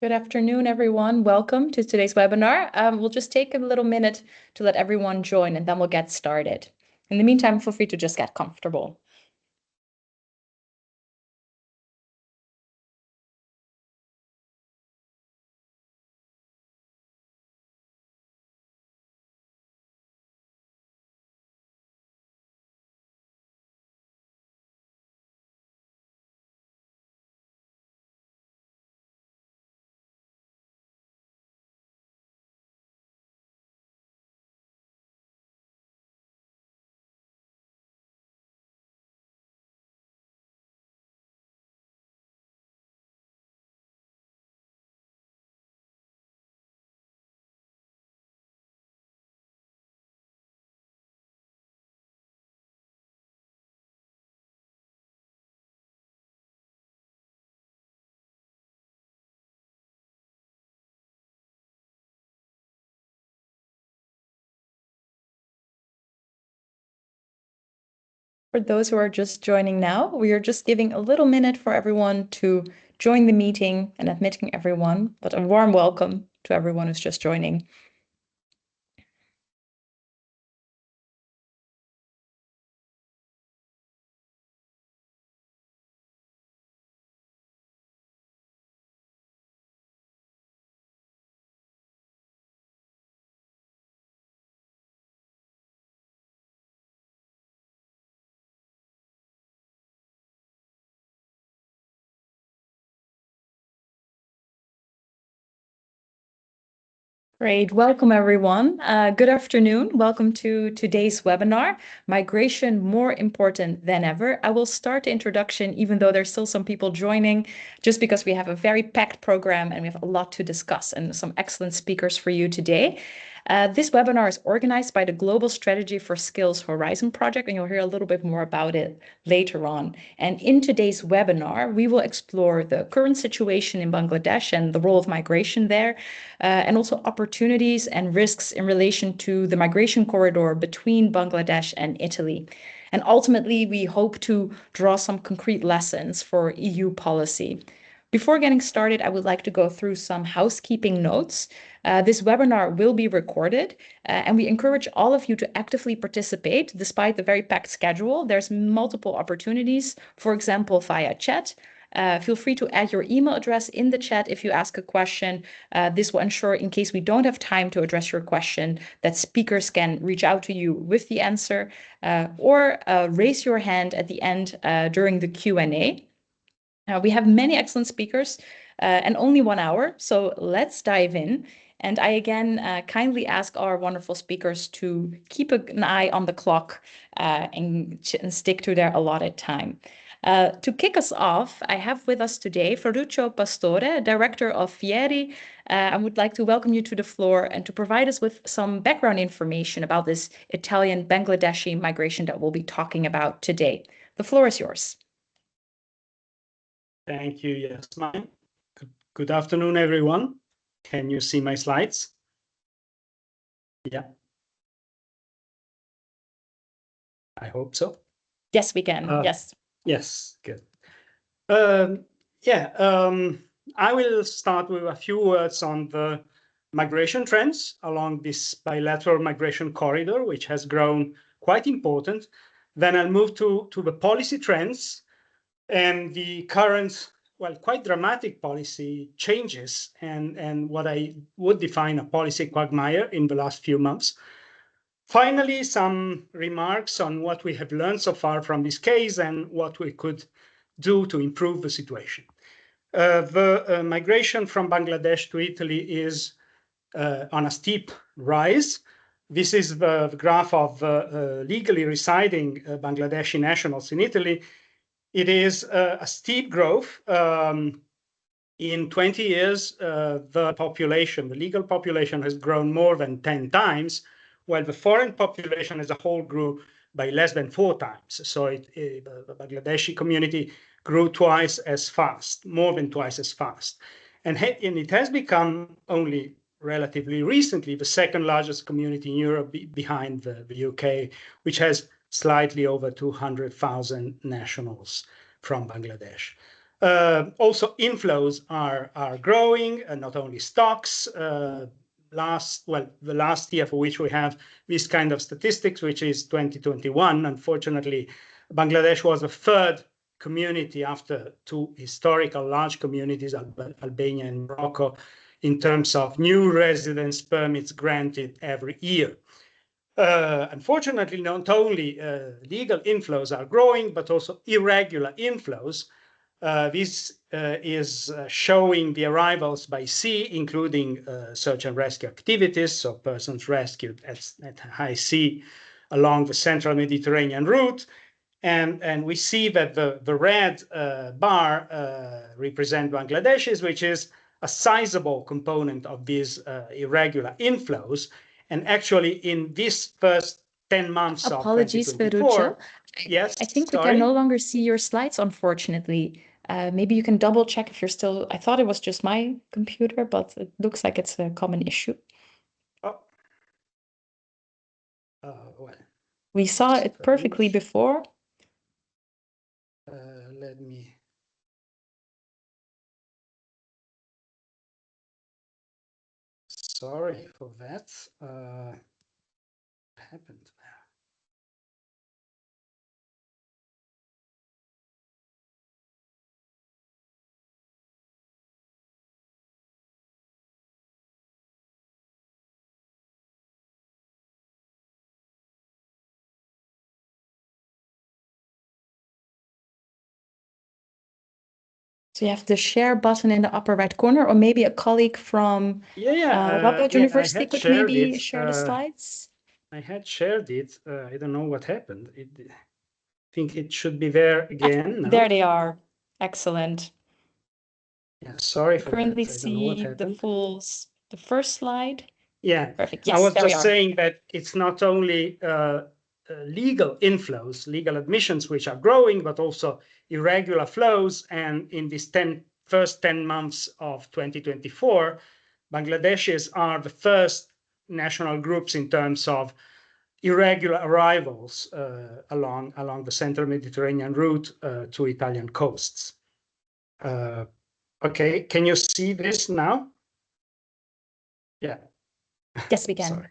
Good afternoon, everyone. Welcome to today's webinar. We'll just take a little minute to let everyone join and then we'll get started. In the meantime, feel free to just get comfortable. For those who are just joining now, we are just giving a little minute for everyone to join the meeting and admitting everyone, but a warm welcome to everyone who's just joining. Great. Welcome, everyone. Good afternoon. Welcome to today's webinar, Migration More Important Than Ever. I will start the introduction, even though there's still some people joining, just because we have a very packed program and we have a lot to discuss and some excellent speakers for you today. This webinar is organized by the Global Strategy for Skills Horizon project, and you'll hear a little bit more about it later on. And in today's webinar, we will explore the current situation in Bangladesh and the role of migration there, and also opportunities and risks in relation to the migration corridor between Bangladesh and Italy. And ultimately, we hope to draw some concrete lessons for EU policy. Before getting started, I would like to go through some housekeeping notes. This webinar will be recorded, and we encourage all of you to actively participate despite the very packed schedule. There's multiple opportunities, for example, via chat. Feel free to add your email address in the chat if you ask a question. This will ensure, in case we don't have time to address your question, that speakers can reach out to you with the answer, or raise your hand at the end during the Q&A. We have many excellent speakers and only 1 hour, so let's dive in. And I again kindly ask our wonderful speakers to keep an eye on the clock and stick to their allotted time. To kick us off, I have with us today Ferruccio Pastore, Director of Fieri. I would like to welcome you to the floor and to provide us with some background information about this Italian-Bangladeshi migration that we'll be talking about today. The floor is yours. Thank you, Yasmin. Good afternoon, everyone. Can you see my slides? Yeah. I hope so. Yes, we can. Yes. Yes, good. I will start with a few words on the migration trends along this bilateral migration corridor, which has grown quite important. Then I'll move to the policy trends and the current, well, quite dramatic policy changes and what I would define a policy quagmire in the last few months. Finally, some remarks on what we have learned so far from this case and what we could do to improve the situation. The migration from Bangladesh to Italy is on a steep rise. This is the graph of legally residing Bangladeshi nationals in Italy. It is a steep growth. In 20 years, the legal population has grown more than 10 times, while the foreign population as a whole grew by less than 4 times. So the Bangladeshi community grew twice as fast, more than twice as fast. And it has become only relatively recently the second largest community in Europe behind the UK, which has slightly over 200,000 nationals from Bangladesh. Also, inflows are growing, and not only stocks. The last year for which we have this kind of statistics, which is 2021, unfortunately, Bangladesh was the third community after two historical large communities, Albania and Morocco, in terms of new residence permits granted every year. Unfortunately, not only legal inflows are growing, but also irregular inflows. This is showing the arrivals by sea, including search and rescue activities, so persons rescued at high sea along the central Mediterranean route. And we see that the red bar represent Bangladeshis, which is a sizable component of these irregular inflows. And actually, in this first 10 months of Apologies, Ferruccio. 2024, yes, I think we can sorry. no longer see your slides, unfortunately. Maybe you can double check if you're still. I thought it was just my computer, but it looks like it's a common issue. Oh. Well, we saw it perfectly before. Let me. Sorry for that. What happened there? So you have the share button in the upper right corner, or maybe a colleague from Radboud University could maybe share the slides. I had shared it. I don't know what happened. I think it should be there again now. There they are. Excellent. Yeah, sorry for that. Currently see the first slide. Yeah, perfect. Yes, I was just saying that it's not only legal inflows, legal admissions, which are growing, but also irregular flows. And in these first 10 months of 2024, Bangladeshis are the first national groups in terms of irregular arrivals along the central Mediterranean route to Italian coasts. Okay, can you see this now? Yeah. Yes, we can. Sorry.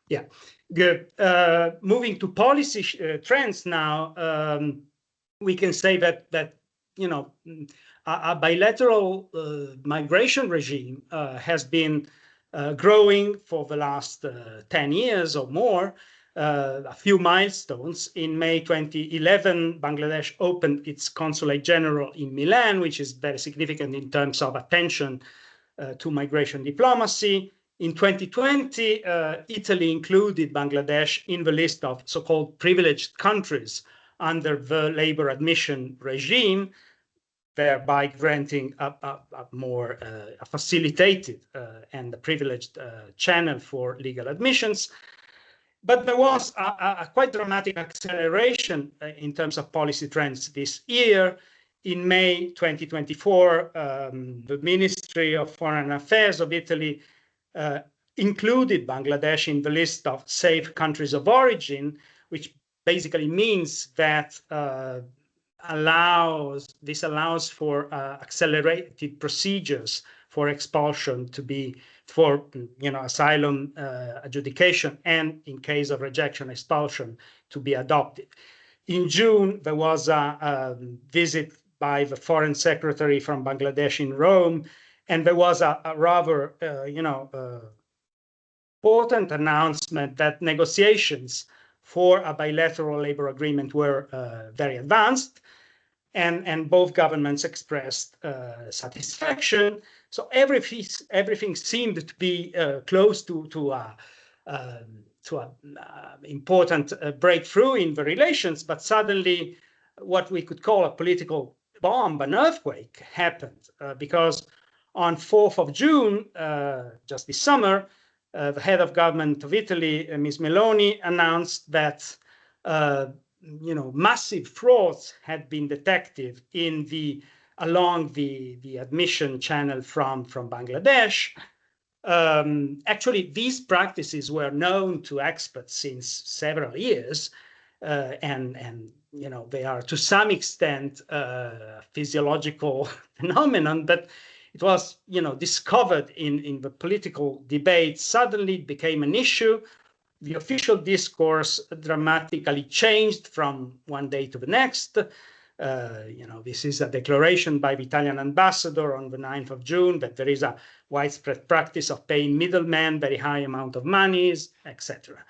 Yeah, good. Moving to policy trends now, we can say that a bilateral migration regime has been growing for the last 10 years or more. A few milestones. In May 2011, Bangladesh opened its consulate general in Milan, which is very significant in terms of attention to migration diplomacy. In 2020, Italy included Bangladesh in the list of so-called privileged countries under the labor admission regime, thereby granting a more facilitated and a privileged channel for legal admissions. But there was a quite dramatic acceleration in terms of policy trends this year. In May 2024, the Ministry of Foreign Affairs of Italy included Bangladesh in the list of safe countries of origin, which basically means that this allows for accelerated procedures for expulsion to be for asylum adjudication, and in case of rejection, expulsion to be adopted. In June, there was a visit by the foreign secretary from Bangladesh in Rome, and there was a rather important announcement that negotiations for a bilateral labor agreement were very advanced, and both governments expressed satisfaction. So everything seemed to be close to an important breakthrough in the relations, but suddenly what we could call a political bomb, an earthquake, happened because on 4th of June, just this summer, the head of government of Italy, Ms. Meloni, announced that massive frauds had been detected along the admission channel from Bangladesh. Actually, these practices were known to experts since several years, and they are to some extent physiological phenomenon, but it was discovered in the political debate. Suddenly it became an issue. The official discourse dramatically changed from one day to the next. This is a declaration by the Italian ambassador on the 9th of June that there is a widespread practice of paying middlemen very high amount of monies, etc.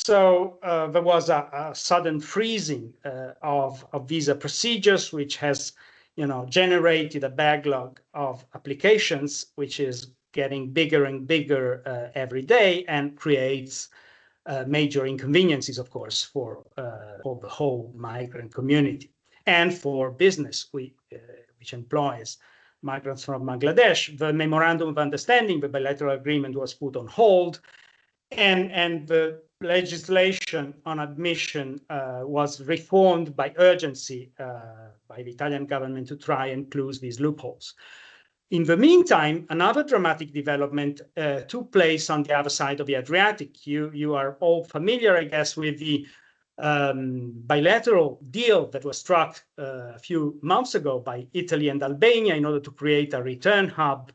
So there was a sudden freezing of visa procedures, which has generated a backlog of applications, which is getting bigger and bigger every day, and creates major inconveniences, of course, for the whole migrant community and for business, which employs migrants from Bangladesh. The memorandum of understanding, the bilateral agreement, was put on hold, and the legislation on admission was reformed by urgency by the Italian government to try and close these loopholes. In the meantime, another dramatic development took place on the other side of the Adriatic. You are all familiar, I guess, with the bilateral deal that was struck a few months ago by Italy and Albania in order to create a return hub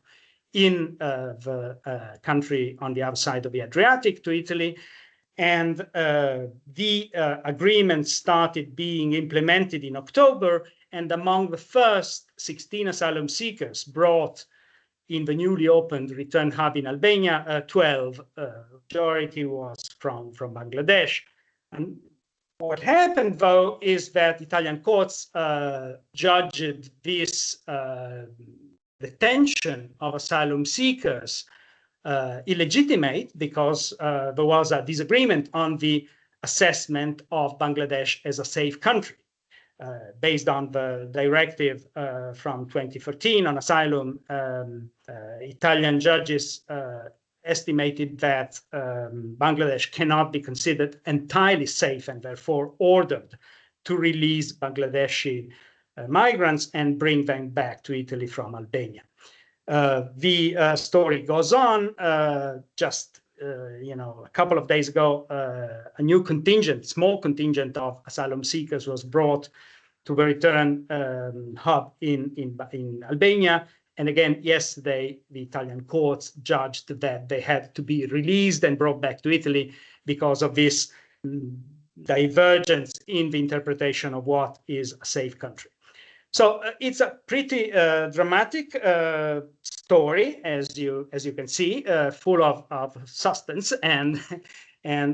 in the country on the other side of the Adriatic to Italy. And the agreement started being implemented in October. And among the first 16 asylum seekers brought in the newly opened return hub in Albania, 12, majority was from Bangladesh. And what happened, though, is that Italian courts judged this detention of asylum seekers illegitimate, because there was a disagreement on the assessment of Bangladesh as a safe country. Based on the directive from 2013 on asylum, Italian judges estimated that Bangladesh cannot be considered entirely safe, and therefore ordered to release Bangladeshi migrants and bring them back to Italy from Albania. The story goes on. Just a couple of days ago, a new contingent, small contingent of asylum seekers was brought to the return hub in Albania. And again, yesterday, the Italian courts judged that they had to be released and brought back to Italy because of this divergence in the interpretation of what is a safe country. So it's a pretty dramatic story, as you can see, full of suspense and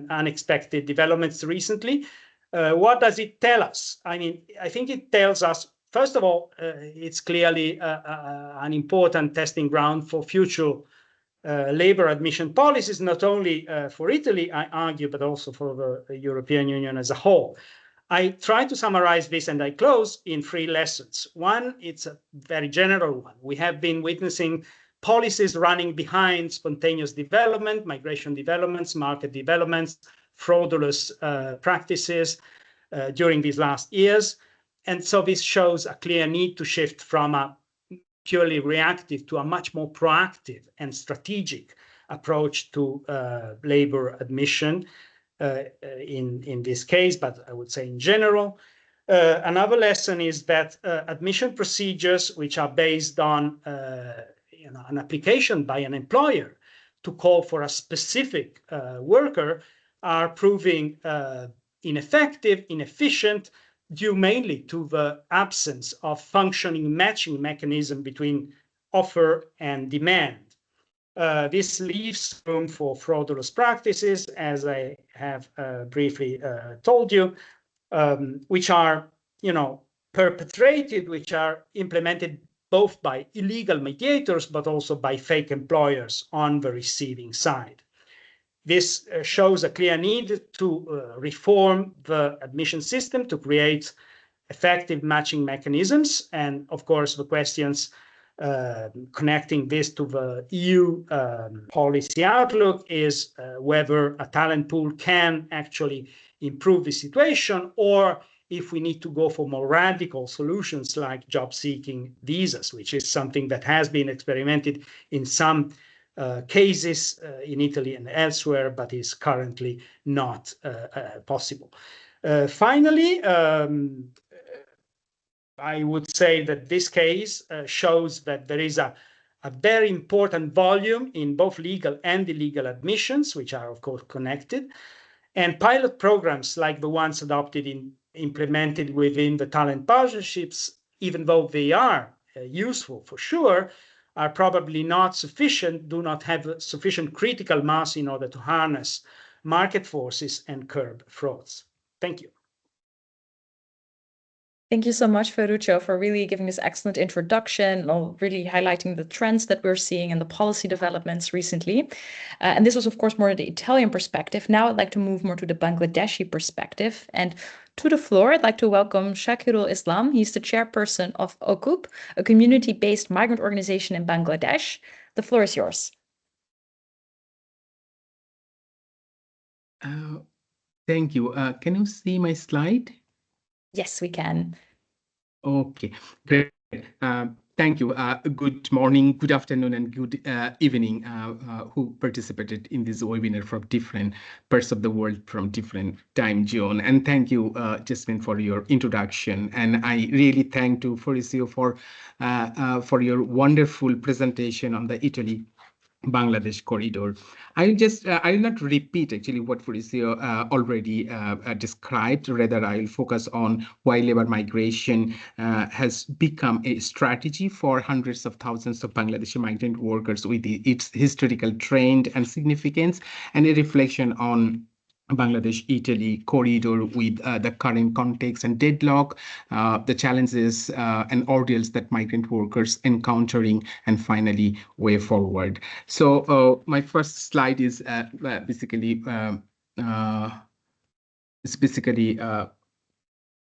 unexpected developments recently. What does it tell us? I mean, I think it tells us, first of all, it's clearly an important testing ground for future labor admission policies, not only for Italy, I argue, but also for the European Union as a whole. I try to summarize this, and I close in 3 lessons. One, it's a very general one. We have been witnessing policies running behind spontaneous development, migration developments, market developments, fraudulent practices during these last years. And so this shows a clear need to shift from a purely reactive to a much more proactive and strategic approach to labor admission. In this case, but I would say in general. Another lesson is that admission procedures, which are based on an application by an employer to call for a specific worker, are proving ineffective, inefficient, due mainly to the absence of functioning matching mechanism between offer and demand. This leaves room for fraudulent practices, as I have briefly told you, which are, perpetrated, which are implemented both by illegal mediators, but also by fake employers on the receiving side. This shows a clear need to reform the admission system to create effective matching mechanisms. And of course, the questions connecting this to the EU policy outlook is whether a talent pool can actually improve the situation, or if we need to go for more radical solutions like job-seeking visas, which is something that has been experimented in some cases in Italy and elsewhere, but is currently not possible. Finally, I would say that this case shows that there is a very important volume in both legal and illegal admissions, which are, of course, connected. And pilot programs like the ones implemented within the talent partnerships, even though they are useful for sure, are probably not sufficient, do not have sufficient critical mass in order to harness market forces and curb frauds. Thank you. Thank you so much, Ferruccio, for really giving this excellent introduction, really highlighting the trends that we're seeing and the policy developments recently. And this was, of course, more the Italian perspective. Now I'd like to move more to the Bangladeshi perspective. And to the floor, I'd like to welcome Shakirul Islam. He's the chairperson of OKUP, a community-based migrant organization in Bangladesh. The floor is yours. Thank you. Can you see my slide? Yes, we can. Okay, great. Thank you. Good morning, good afternoon, and good evening who participated in this webinar from different parts of the world, from different time zone. And thank you, Jasmine, for your introduction. And I really thank to Faurizio for your wonderful presentation on the Italy Bangladesh corridor. I will not repeat actually what Faurizio already described. Rather, I'll focus on why labor migration has become a strategy for hundreds of thousands of Bangladeshi migrant workers with its historical trend and significance, and a reflection on Bangladesh-Italy corridor with the current context and deadlock, the challenges and ordeals that migrant workers encountering, and finally, way forward. So my first slide is basically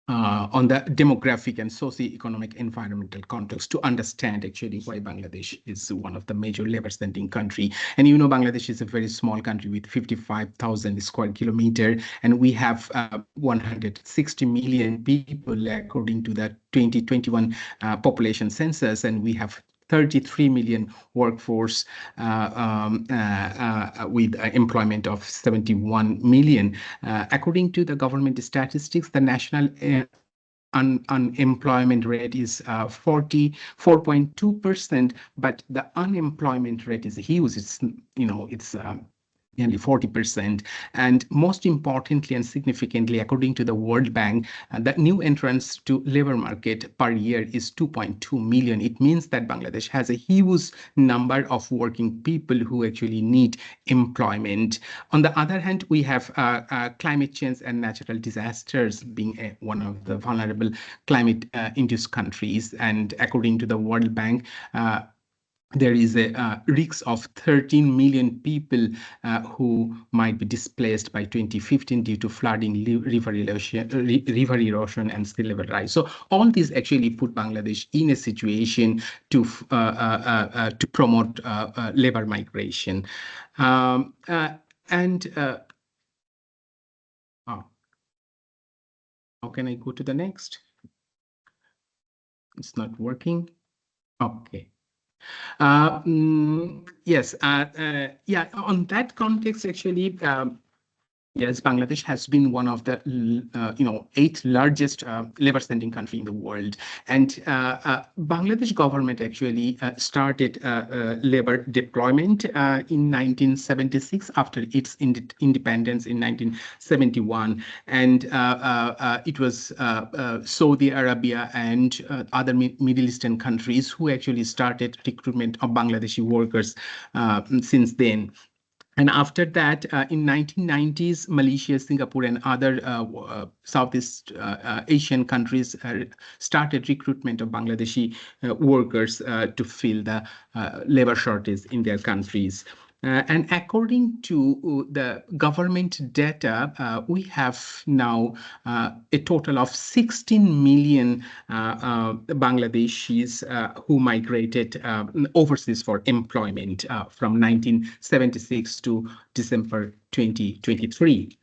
on the demographic and socio-economic environmental context to understand actually why Bangladesh is one of the major labor-sending country. And you know, Bangladesh is a very small country with 55,000 square kilometer, and we have 160 million people according to the 2021 population census, and we have 33 million workforce with employment of 71 million. According to the government statistics, the national unemployment rate is 44.2%, but the unemployment rate is huge. It's nearly 40%. And most importantly and significantly, according to the World Bank, the new entrants to labor market per year is 2.2 million. It means that Bangladesh has a huge number of working people who actually need employment. On the other hand, we have climate change and natural disasters being one of the vulnerable climate-induced countries. And according to the World Bank, there is a risk of 13 million people who might be displaced by 2015 due to flooding, river erosion, and sea level rise. So all these actually put Bangladesh in a situation to promote labor migration. How can I go to the next? It's not working. Okay. Yes, yeah, on that context, actually, yes, Bangladesh has been one of the 8th largest labor-sending country in the world, and Bangladesh government actually started labor deployment in 1976 after its independence in 1971, and it was Saudi Arabia and other Middle Eastern countries who actually started recruitment of Bangladeshi workers since then. And after that, in 1990s, Malaysia, Singapore, and other Southeast Asian countries started recruitment of Bangladeshi workers to fill the labor shortage in their countries. And according to the government data, we have now a total of 16 million Bangladeshis who migrated overseas for employment from 1976 to December 2023.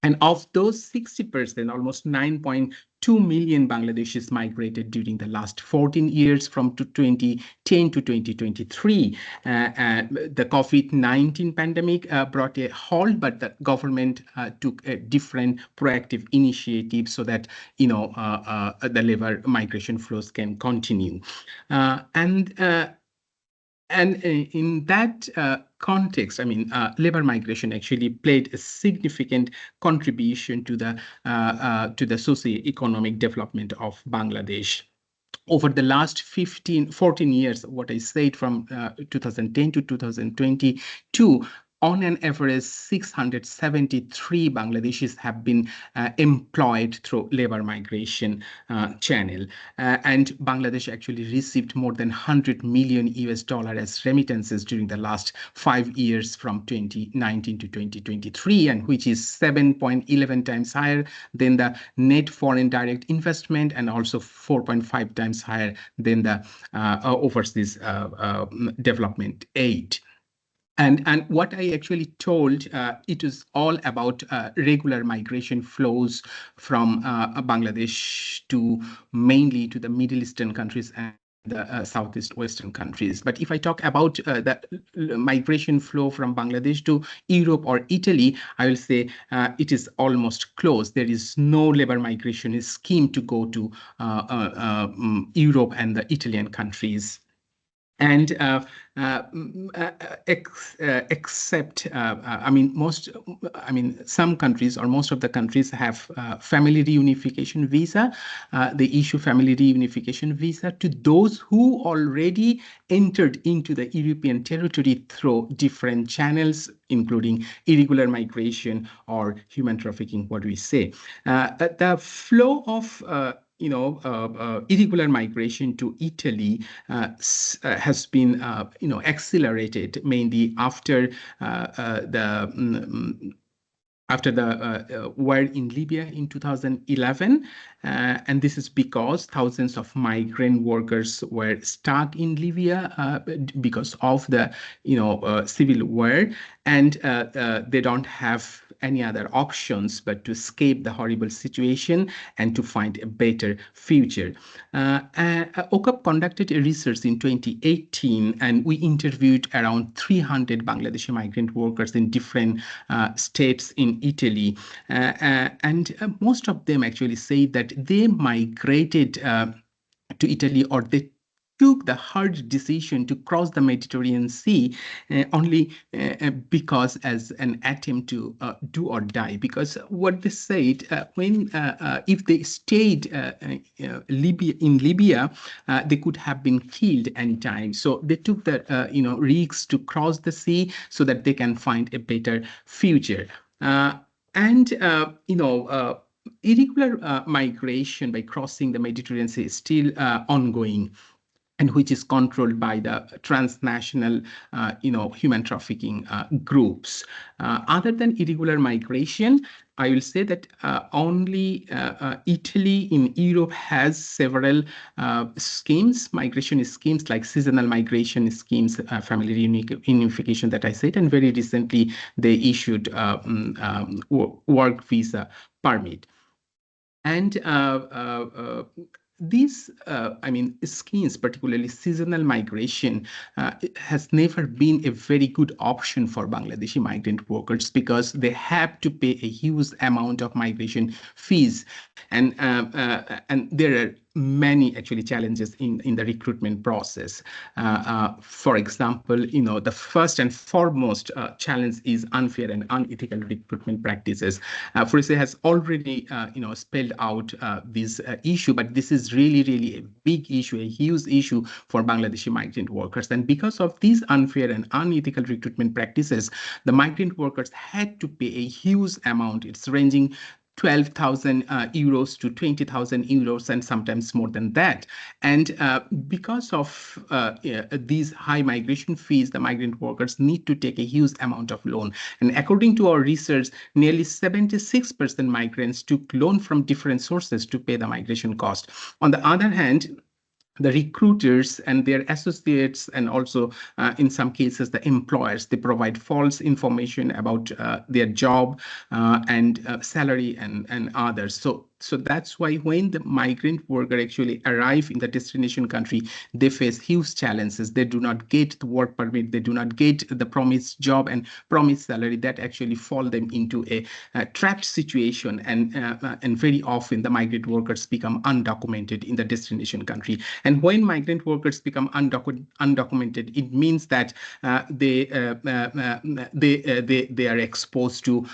And of those 60%, almost 9.2 2 million Bangladeshis migrated during the last 14 years from 2010 to 2023. The COVID-19 pandemic brought a halt, but the government took a different proactive initiative so that the labor migration flows can continue. And in that context, labor migration actually played a significant contribution to the socio-economic development of Bangladesh. Over the last 14 years, what I said from 2010 to 2022, on an average, 673 Bangladeshis have been employed through labor migration channel. And Bangladesh actually received more than $100 million as remittances during the last 5 years from 2019 to 2023, and which is 7.11 times higher than the net foreign direct investment and also 4.5 times higher than the overseas development aid. And what I actually told, it is all about regular migration flows from Bangladesh to mainly to the Middle Eastern countries and the Southeast Western countries. But if I talk about the migration flow from Bangladesh to Europe or Italy, I will say it is almost closed. There is no labor migration scheme to go to Europe and the Italian countries. And except, some countries or most of the countries have family reunification visa. They issue family reunification visa to those who already entered into the European territory through different channels, including irregular migration or human trafficking, what we say. The flow of irregular migration to Italy has been, accelerated mainly after the war in Libya in 2011. And this is because thousands of migrant workers were stuck in Libya because of the civil war, and they don't have any other options but to escape the horrible situation and to find a better future. OCAP conducted a research in 2018, and we interviewed around 300 Bangladeshi migrant workers in different states in Italy. And most of them actually say that they migrated to Italy, or they took the hard decision to cross the Mediterranean Sea only because as an attempt to do or die. Because what they said, if they stayed in Libya, they could have been killed anytime. So they took the risks to cross the sea so that they can find a better future. Irregular migration by crossing the Mediterranean Sea is still ongoing, and which is controlled by the transnational, human trafficking groups. Other than irregular migration, I will say that only Italy in Europe has several schemes, migration schemes like seasonal migration schemes, family reunification that I said, and very recently they issued work visa permit. And these, schemes, particularly seasonal migration, has never been a very good option for Bangladeshi migrant workers because they have to pay a huge amount of migration fees, and there are many actually challenges in the recruitment process. For example, the first and foremost challenge is unfair and unethical recruitment practices. Farise has already spelled out this issue, but this is really a big issue, a huge issue for Bangladeshi migrant workers. And because of these unfair and unethical recruitment practices, the migrant workers had to pay a huge amount. It's ranging 12,000 euros to 20,000 euros, and sometimes more than that. And because of these high migration fees, the migrant workers need to take a huge amount of loan. And according to our research, nearly 76% migrants took loan from different sources to pay the migration cost. On the other hand, the recruiters and their associates, and also in some cases the employers, they provide false information about their job and salary and others. So So that's why when the migrant worker actually arrive in the destination country, they face huge challenges. They do not get the work permit, they do not get the promised job and promised salary. That actually fall them into a trapped situation, and very often the migrant workers become undocumented in the destination country. And when migrant workers become undocumented, it means that they are exposed to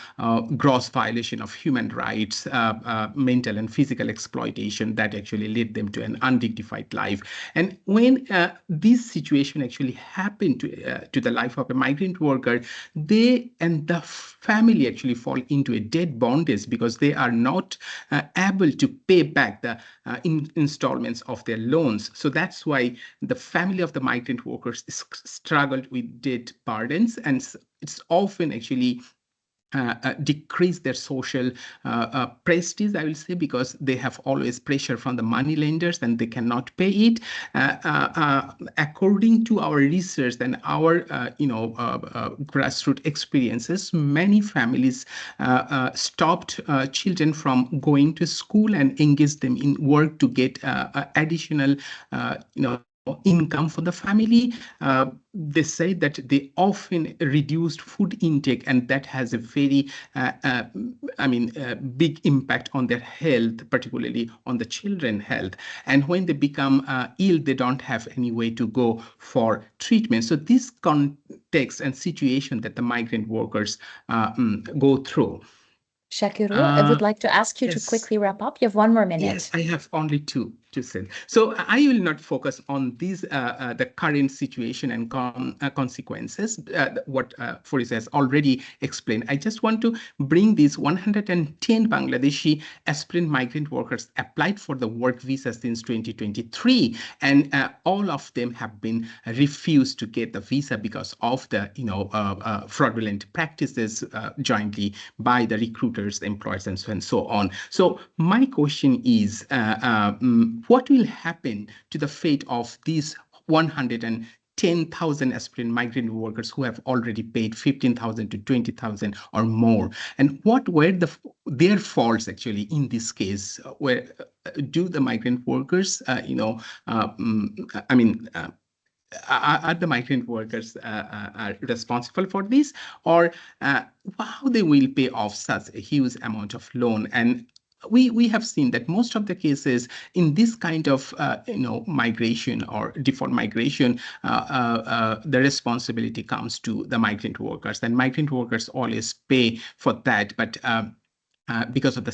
gross violation of human rights, mental and physical exploitation that actually lead them to an undignified life. And when this situation actually happened to the life of a migrant worker, they and the family actually fall into a debt bondage because they are not able to pay back the installments of their loans. So that's why the family of the migrant workers struggled with debt burdens, and it's often actually decrease their social prestige, I will say, because they have always pressure from the money lenders and they cannot pay it. According to our research and our grassroots experiences, many families stopped children from going to school and engaged them in work to get additional income for the family. They say that they often reduced food intake, and that has a very big impact on their health, particularly on the children's health. And when they become ill, they don't have any way to go for treatment. So this context and situation that the migrant workers go through. Shakiru, I would like to ask you to Yes. quickly wrap up. You have 1 more minute. Yes, I have only two to say. So I will not focus on these the current situation and consequences, what Fariz has already explained. I just want to bring these 110 Bangladeshi aspirant migrant workers applied for the work visa since 2023, and all of them have been refused to get the visa because of the fraudulent practices jointly by the recruiters, employers, and so on. So my question is, what will happen to the fate of these 110,000 aspirant migrant workers who have already paid 15,000 to 20,000 or more? And what were their faults actually in this case? Where do the migrant workers, are the migrant workers are responsible for this, or how they will pay off such a huge amount of loan? And we have seen that most of the cases in this kind of migration or default migration, the responsibility comes to the migrant workers, and migrant workers always pay for that, but because of the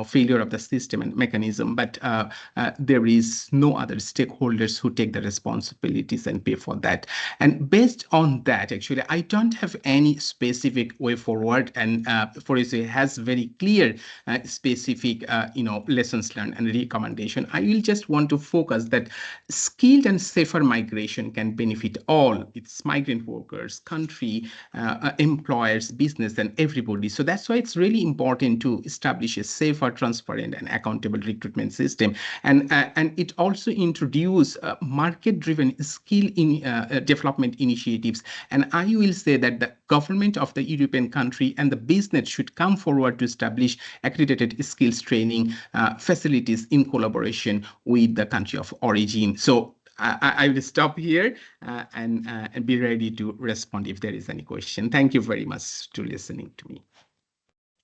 failure of the system and mechanism, but there is no other stakeholders who take the responsibilities and pay for that. And based on that, actually, I don't have any specific way forward, and Fariz has very clear specific lessons learned and recommendation. I will just want to focus that skilled and safer migration can benefit all its migrant workers, country, employers, business, and everybody. So that's why it's really important to establish a safer, transparent, and accountable recruitment system. And it also introduce market-driven skill development initiatives. And I will say that the government of the European country and the business should come forward to establish accredited skills training facilities in collaboration with the country of origin. So I will stop here and be ready to respond if there is any question. Thank you very much for listening to me.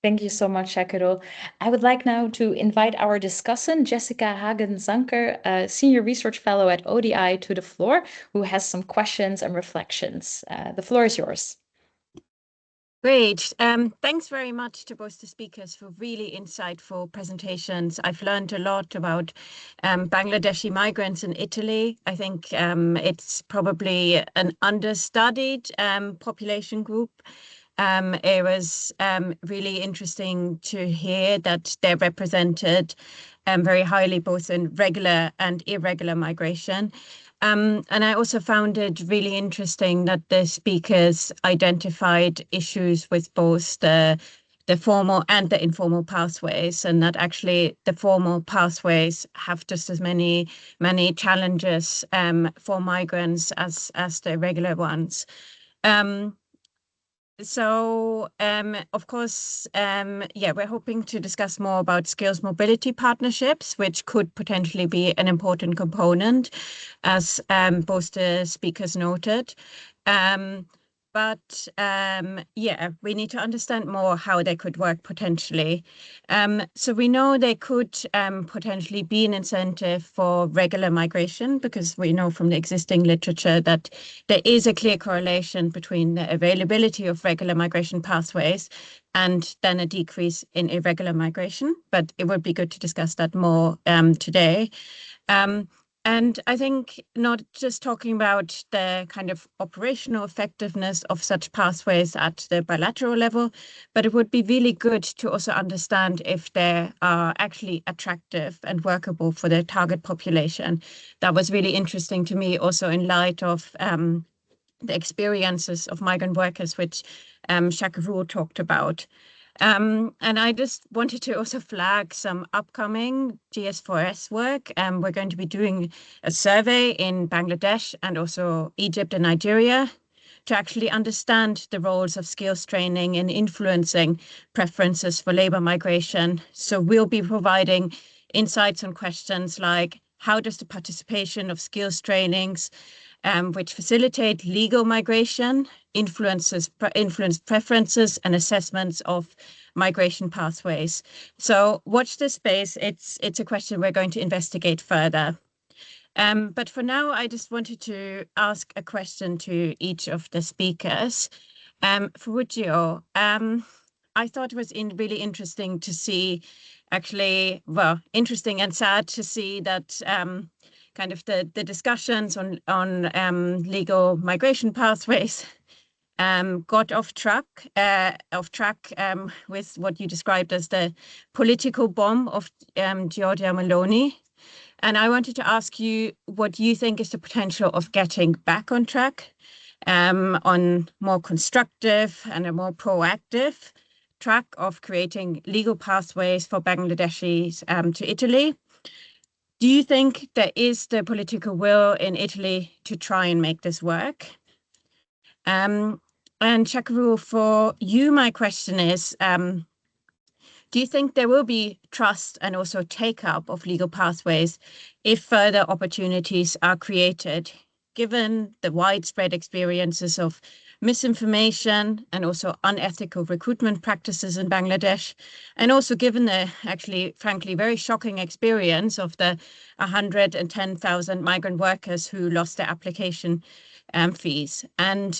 Thank you so much, Shakiro. I would like now to invite our discussant, Jessica Hagen-Zanker, a Senior Research Fellow at ODI, to the floor, who has some questions and reflections. The floor is yours. Great. Thanks very much to both the speakers for really insightful presentations. I've learned a lot about Bangladeshi migrants in Italy. I think it's probably an understudied population group. It was really interesting to hear that they're represented very highly, both in regular and irregular migration. And I also found it really interesting that the speakers identified issues with both the formal and the informal pathways, and that actually the formal pathways have just as many challenges for migrants as the irregular ones. So, of course, yeah, we're hoping to discuss more about skills mobility partnerships, which could potentially be an important component, as both the speakers noted. But yeah, we need to understand more how they could work potentially. So we know they could potentially be an incentive for regular migration, because we know from the existing literature that there is a clear correlation between the availability of regular migration pathways and then a decrease in irregular migration. But it would be good to discuss that more today. And I think not just talking about the kind of operational effectiveness of such pathways at the bilateral level, but it would be really good to also understand if they are actually attractive and workable for the target population. That was really interesting to me, also in light of the experiences of migrant workers, which Shakarul talked about. And I just wanted to also flag some upcoming GS4S work. We're going to be doing a survey in Bangladesh and also Egypt and Nigeria to actually understand the roles of skills training in influencing preferences for labor migration. So we'll be providing insights on questions like, how does the participation of skills trainings which facilitate legal migration, influence preferences and assessments of migration pathways. So watch this space. It's a question we're going to investigate further. But for now, I just wanted to ask a question to each of the speakers. Ferruccio, I thought it was really interesting to see, actually, well, interesting and sad to see that kind of the discussions on legal migration pathways got off track with what you described as the political bomb of Giorgia Meloni. And I wanted to ask you what you think is the potential of getting back on track on more constructive and a more proactive track of creating legal pathways for Bangladeshis to Italy. Do you think there is the political will in Italy to try and make this work? And Shakarul, for you, my question is, do you think there will be trust and also take-up of legal pathways if further opportunities are created, given the widespread experiences of misinformation and also unethical recruitment practices in Bangladesh, and also given the actually, frankly, very shocking experience of the 110,000 migrant workers who lost their application fees? And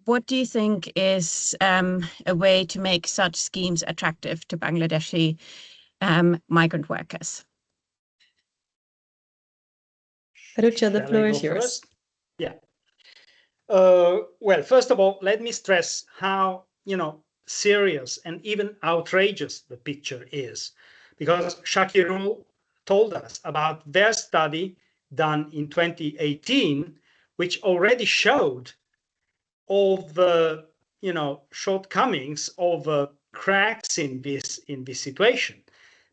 what do you think is a way to make such schemes attractive to Bangladeshi migrant workers? Ferruccio, the floor is yours. First? Yeah. Well, first of all, let me stress how, serious and even outrageous the picture is, because Shakirul told us about their study done in 2018, which already showed all the, shortcomings, all the cracks in this situation,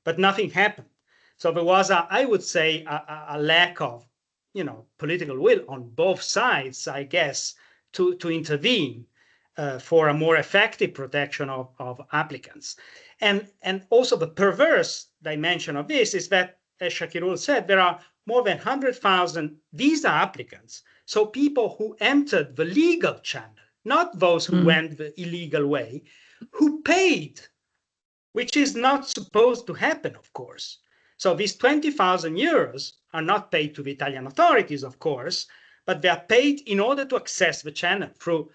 but nothing happened. So there was, I would say, a lack of political will on both sides, I guess, to intervene for a more effective protection of applicants. And also the perverse dimension of this is that, as Shakirul said, there are more than 100,000 visa applicants. So people who entered the legal channel, not those who went the illegal way, who paid, which is not supposed to happen, of course. So these 20,000 euros are not paid to the Italian authorities, of course, but they are paid in order to access the channel through,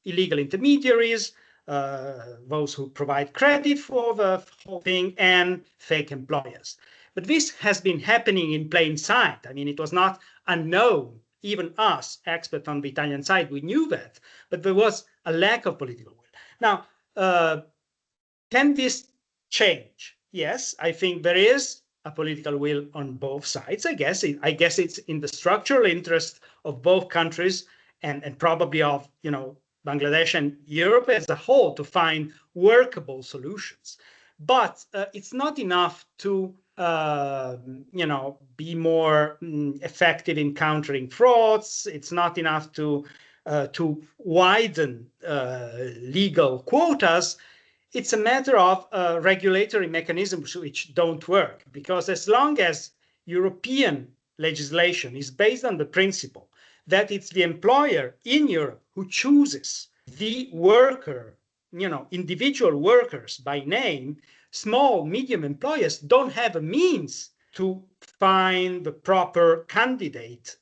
illegal intermediaries, those who provide credit for the whole thing, and fake employers. But this has been happening in plain sight. I mean, it was not unknown. Even us, experts on the Italian side, we knew that, but there was a lack of political will. Now, can this change? Yes, I think there is a political will on both sides. I guess it's in the structural interest of both countries and probably of Bangladesh and Europe as a whole to find workable solutions. But it's not enough to be more effective in countering frauds. It's not enough to to widen legal quotas, it's a matter of regulatory mechanisms which don't work. Because as long as European legislation is based on the principle that it's the employer in Europe who chooses the worker, individual workers by name, small, medium employers don't have a means to find the proper candidate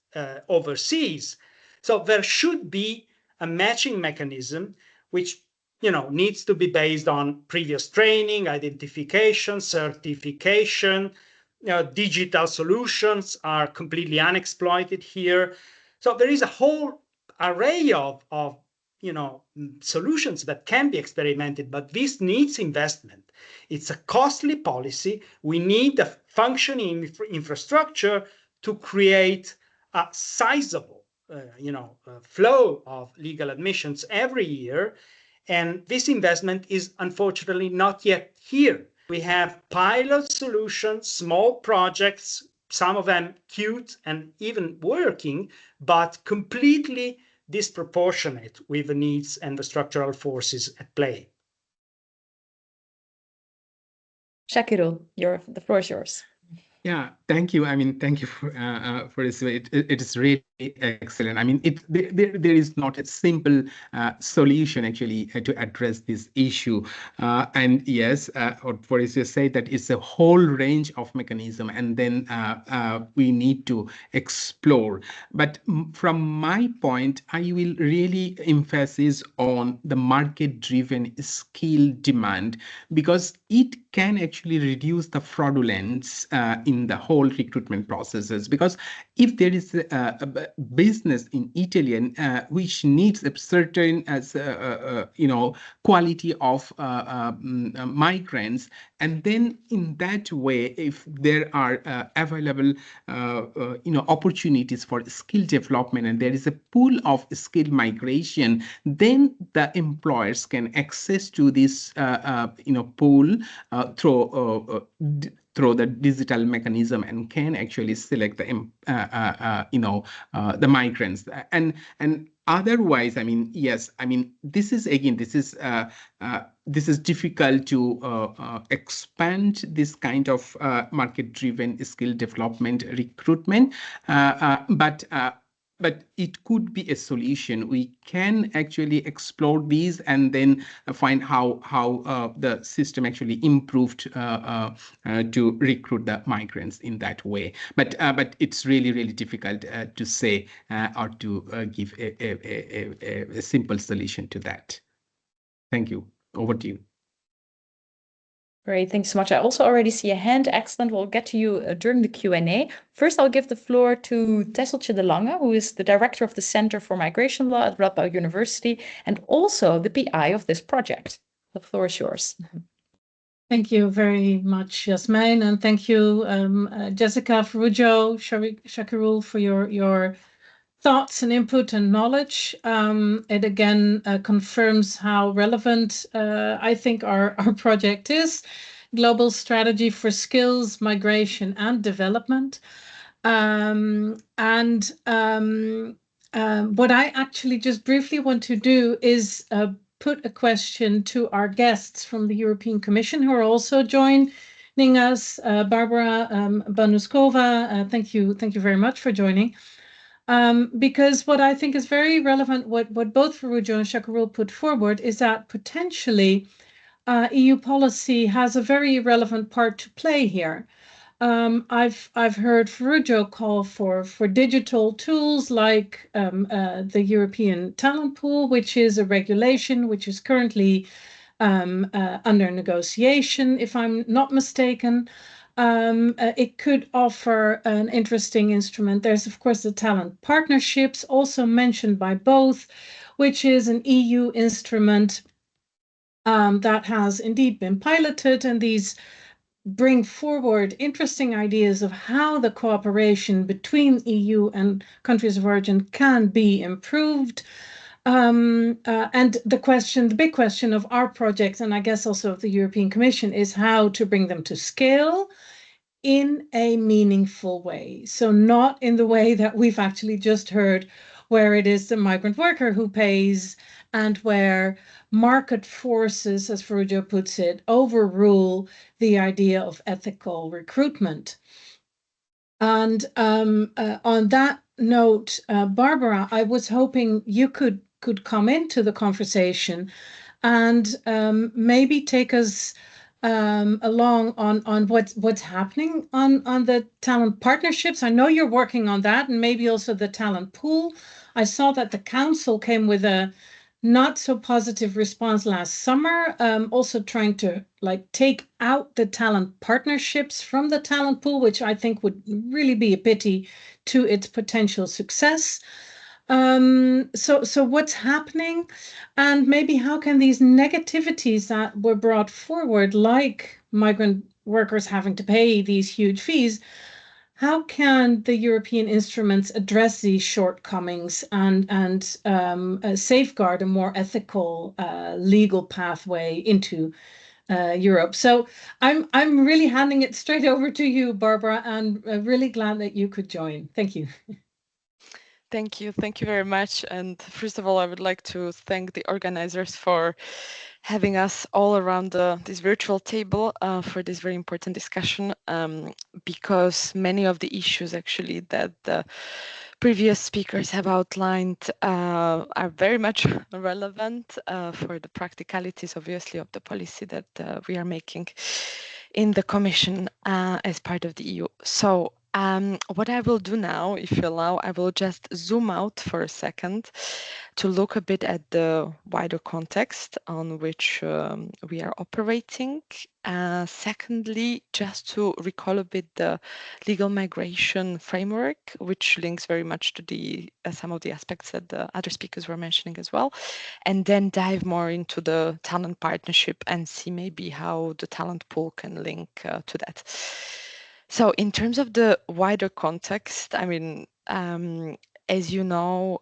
overseas. So there should be a matching mechanism which needs to be based on previous training, identification, certification. Digital solutions are completely unexploited here. So there is a whole array of solutions that can be experimented, but this needs investment. It's a costly policy. We need a functioning infrastructure to create a sizable flow of legal admissions every year. And this investment is unfortunately not yet here. We have pilot solutions, small projects, some of them cute and even working, but completely disproportionate with the needs and the structural forces at play. Shakirul, the floor is yours. Yeah, thank you. I mean, thank you for this. It is really excellent. I mean, there is not a simple solution actually to address this issue. And yes, what Boris just said, that it's a whole range of mechanism, and then we need to explore. But from my point, I will really emphasize on the market-driven skill demand, because it can actually reduce the fraudulence in the whole recruitment processes. Because if there is a business in Italy which needs a certain quality of migrants, and then in that way, if there are available opportunities for skill development, and there is a pool of skill migration, then the employers can access to this pool through the digital mechanism, and can actually select the migrants. And otherwise, I mean, yes, I mean, this is difficult to expand this kind of market-driven skill development recruitment, but it could be a solution. We can actually explore these and then find how the system actually improved to recruit the migrants in that way. But it's really difficult to say or to give a simple solution to that. Thank you. Over to you. Great, thanks so much. I also already see a hand. Excellent. We'll get to you during the Q&A. First, I'll give the floor to Tesseltje de Lange, who is the director of the Center for Migration Law at Radboud University and also the PI of this project. The floor is yours. Thank you very much, Yasmin, and thank you, Jessica, Ferruggio, Shakirul, for your thoughts and input and knowledge. It again confirms how relevant I think our project is. Global strategy for skills, migration and development. What I actually just briefly want to do is put a question to our guests from the European Commission, who are also joining us. Barbara Banuskova, thank you very much for joining. Because what I think is very relevant, what both Ferruggio and Shakirul put forward, is that potentially EU policy has a very relevant part to play here. I've heard Ferruggio call for digital tools like the European Talent Pool, which is a regulation which is currently under negotiation, if I'm not mistaken. It could offer an interesting instrument. There's, of course, the talent partnerships, also mentioned by both, which is an EU instrument that has indeed been piloted, and these bring forward interesting ideas of how the cooperation between EU and countries of origin can be improved. And the big question of our project, and I guess also of the European Commission, is how to bring them to scale in a meaningful way. So not in the way that we've actually just heard, where it is the migrant worker who pays, and where market forces, as Ferrugia puts it, overrule the idea of ethical recruitment. And on that note, Barbara, I was hoping you could come into the conversation and maybe take us along on what's happening on the talent partnerships. I know you're working on that, and maybe also the talent pool. I saw that the council came with a not so positive response last summer, also trying to take out the talent partnerships from the talent pool, which I think would really be a pity to its potential success. So what's happening, and maybe how can these negativities that were brought forward, like migrant workers having to pay these huge fees, how can the European instruments address these shortcomings and safeguard a more ethical legal pathway into Europe? So I'm really handing it straight over to you, Barbara, and really glad that you could join. Thank you. Thank you. Thank you very much. And first of all, I would like to thank the organizers for having us all around this virtual table for this very important discussion, because many of the issues actually that the previous speakers have outlined are very much relevant for the practicalities, obviously, of the policy that we are making in the Commission as part of the EU. So what I will do now, if you allow, I will just zoom out for a second to look a bit at the wider context on which we are operating. Secondly, just to recall a bit the legal migration framework, which links very much to the some of the aspects that the other speakers were mentioning as well, and then dive more into the talent partnership and see maybe how the talent pool can link to that. So in terms of the wider context, I mean, as you know,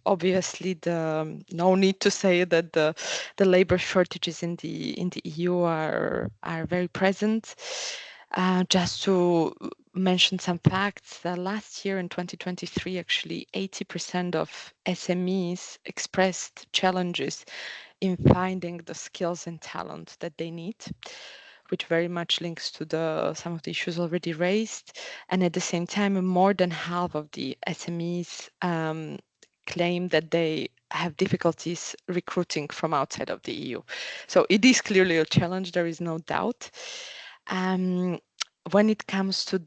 obviously no need to say that the labor shortages in the EU are very present. Just to mention some facts, last year in 2023, actually 80% of SMEs expressed challenges in finding the skills and talent that they need, which very much links to some of the issues already raised. And at the same time, more than half of the SMEs claim that they have difficulties recruiting from outside of the EU. So it is clearly a challenge, there is no doubt. When it comes to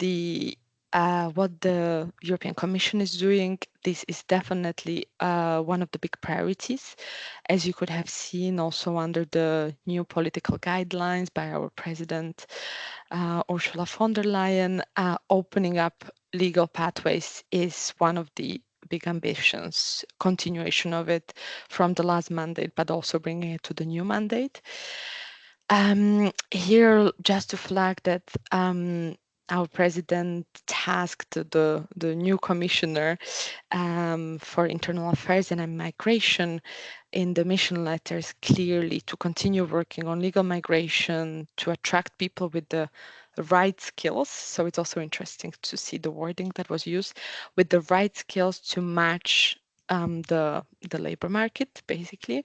what the European Commission is doing, this is definitely one of the big priorities, as you could have seen also under the new political guidelines by our President Ursula von der Leyen. Opening up legal pathways is one of the big ambitions, continuation of it from the last mandate, but also bringing it to the new mandate. Here, just to flag that our president tasked the new commissioner for internal affairs and migration in the mission letters clearly to continue working on legal migration, to attract people with the right skills. So it's also interesting to see the wording that was used, with the right skills to match the labor market, basically.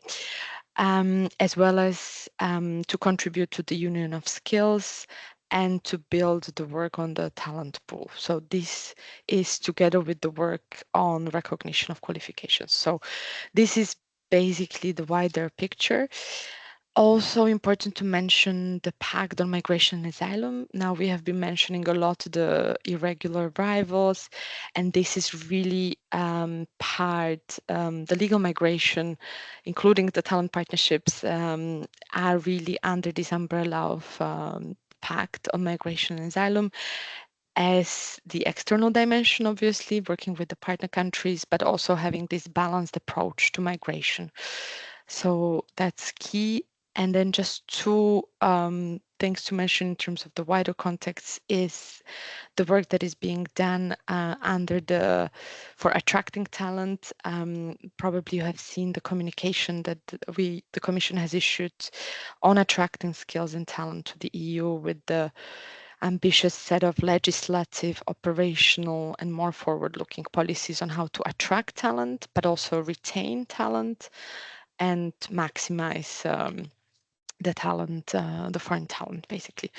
As well as to contribute to the union of skills and to build the work on the talent pool. So this is together with the work on recognition of qualifications. So this is basically the wider picture. Also important to mention the pact on migration and asylum. Now we have been mentioning a lot the irregular arrivals, and this is really the legal migration, including the talent partnerships, are really under this umbrella of pact on migration and asylum as the external dimension, obviously, working with the partner countries, but also having this balanced approach to migration. So that's key. And then just two things to mention in terms of the wider context is the work that is being done for attracting talent. Probably you have seen the communication that the Commission has issued on attracting skills and talent to the EU with the ambitious set of legislative, operational, and more forward-looking policies on how to attract talent, but also retain talent and maximize the talent, the foreign talent, basically.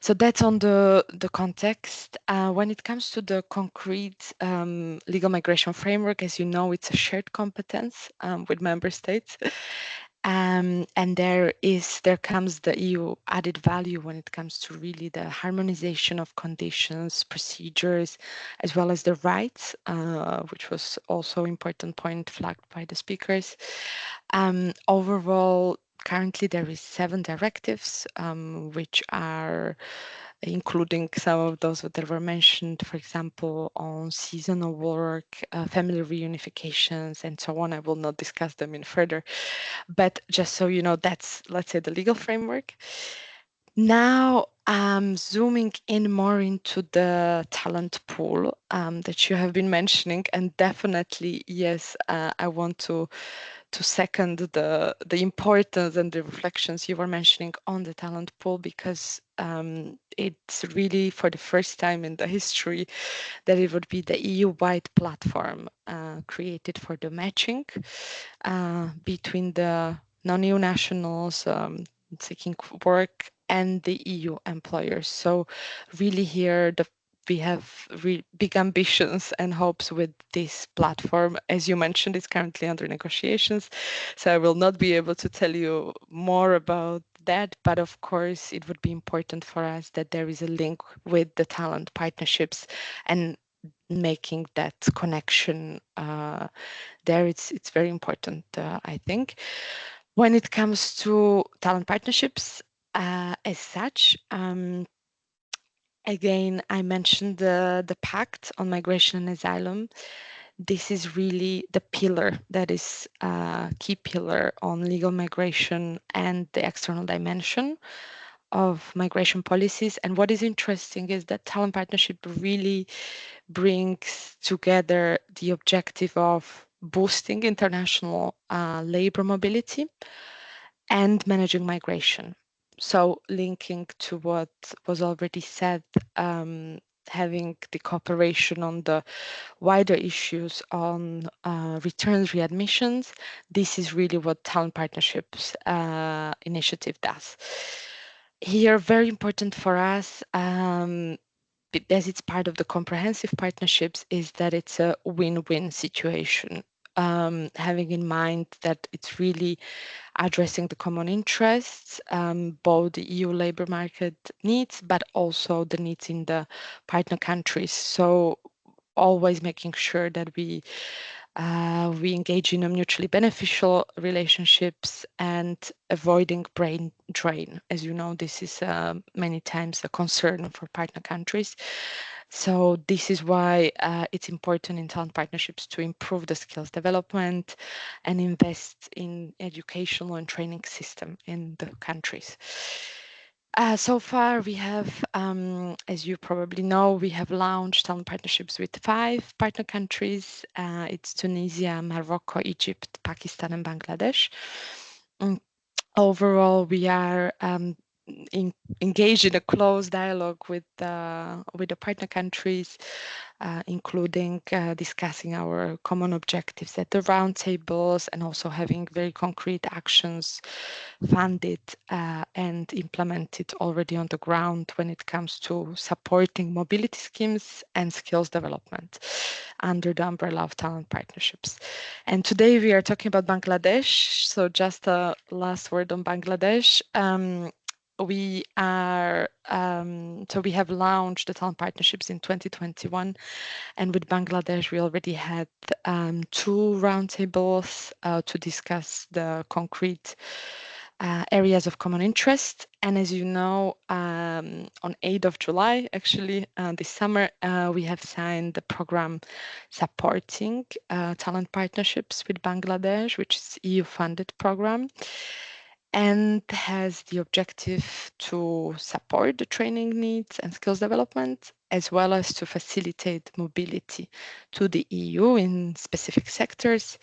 So that's on the context. When it comes to the concrete legal migration framework, as you know, it's a shared competence with member states. And there comes the EU added value when it comes to really the harmonization of conditions, procedures, as well as the rights, which was also an important point flagged by the speakers. Overall, currently there is 7 directives, which are including some of those that were mentioned, for example, on seasonal work, family reunifications, and so on. I will not discuss them in further, but just so you know, that's, let's say, the legal framework. Now, zooming in more into the talent pool that you have been mentioning, and definitely, yes, I want to second the importance and the reflections you were mentioning on the talent pool, because it's really for the first time in the history that it would be the EU-wide platform created for the matching between the non-EU nationals seeking work and the EU employers. So really here we have big ambitions and hopes with this platform. As you mentioned, it's currently under negotiations, so I will not be able to tell you more about that, but of course it would be important for us that there is a link with the talent partnerships and making that connection there. It's very important, I think. When it comes to talent partnerships as such, again, I mentioned the Pact on Migration and Asylum. This is really the pillar that is a key pillar on legal migration and the external dimension of migration policies. And what is interesting is that talent partnership really brings together the objective of boosting international labor mobility and managing migration. So linking to what was already said, having the cooperation on the wider issues on returns, readmissions, this is really what Talent Partnerships initiative does. Here, very important for us, as it's part of the comprehensive partnerships, is that it's a win-win situation. Having in mind that it's really addressing the common interests, both the EU labor market needs, but also the needs in the partner countries. So always making sure that we engage in a mutually beneficial relationships and avoiding brain drain. As you know, this is many times a concern for partner countries. So this is why it's important in talent partnerships to improve the skills development and invest in educational and training system in the countries. So far, we have, as you probably know, we have launched talent partnerships with 5 partner countries. It's Tunisia, Morocco, Egypt, Pakistan, and Bangladesh. Overall, we are engaged in a close dialogue with the partner countries, including discussing our common objectives at the roundtables and also having very concrete actions funded and implemented already on the ground when it comes to supporting mobility schemes and skills development under the umbrella of talent partnerships. And today we are talking about Bangladesh. So just a last word on Bangladesh. We have launched the talent partnerships in 2021, and with Bangladesh we already had 2 roundtables to discuss the concrete areas of common interest. And as you know, on 8th of July, actually this summer, we have signed the program supporting talent partnerships with Bangladesh, which is EU-funded program, and has the objective to support the training needs and skills development, as well as to facilitate mobility to the EU in specific sectors,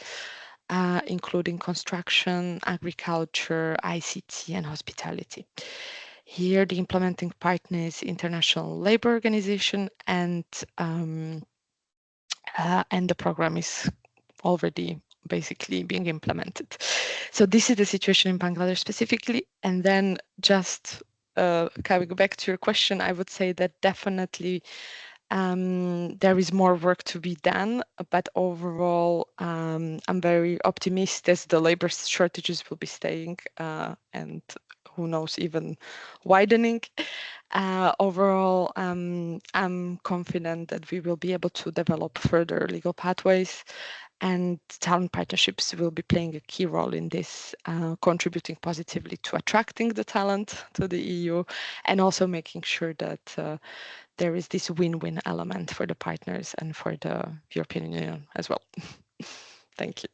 including construction, agriculture, ICT, and hospitality. Here, the implementing partner is International Labour Organization, and the program is already basically being implemented. So this is the situation in Bangladesh specifically. And then just coming back to your question, I would say that definitely there is more work to be done, but overall, I'm very optimistic as the labor shortages will be staying and who knows, even widening. Overall, I'm confident that we will be able to develop further legal pathways, and talent partnerships will be playing a key role in this, contributing positively to attracting the talent to the EU, and also making sure that there is this win-win element for the partners and for the European Union as well. Thank you.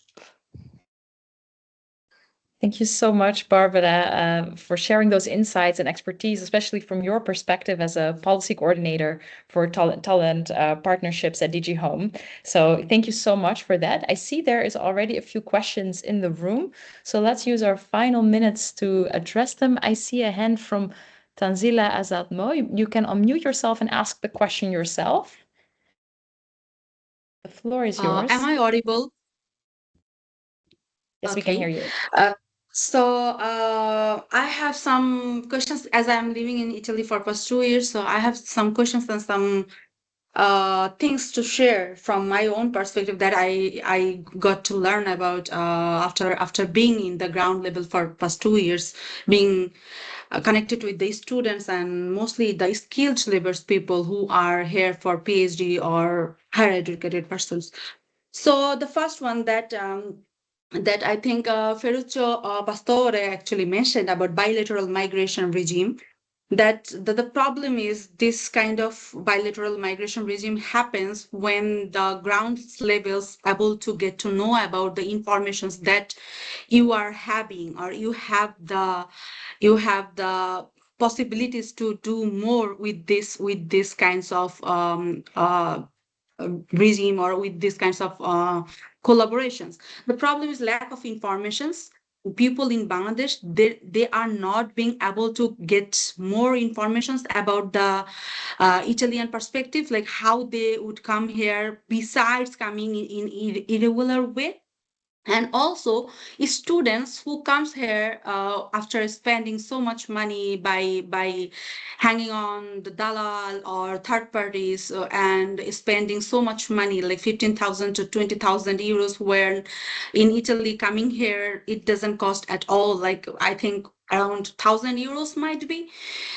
Thank you so much, Barbara, for sharing those insights and expertise, especially from your perspective as a policy coordinator for talent partnerships at DG Home. So thank you so much for that. I see there is already a few questions in the room. So let's use our final minutes to address them. I see a hand from Tanzila Azadmo. You can unmute yourself and ask the question yourself. The floor is yours. Am I audible? Yes, we can hear you. I have some questions as I'm living in Italy for past 2 years. So I have some questions and some things to share from my own perspective that I got to learn about after being in the ground level for past 2 years, being connected with the students and mostly the skilled labor people who are here for PhD or higher educated persons. So the first one that I think Ferruccio Pastore actually mentioned about bilateral migration regime, that the problem is this kind of bilateral migration regime happens when the ground levels able to get to know about the informations that you are having, or you have the possibilities to do more with this kinds of regime, or with these kinds of collaborations. The problem is lack of informations. People in Bangladesh, they are not being able to get more informations about the Italian perspective, like how they would come here besides coming in irregular way. And also students who comes here after spending so much money by hanging on the dalal or third parties, and spending so much money like 15,000 to 20,000 euros, where in Italy coming here it doesn't cost at all, like I think around 1,000 euros might be.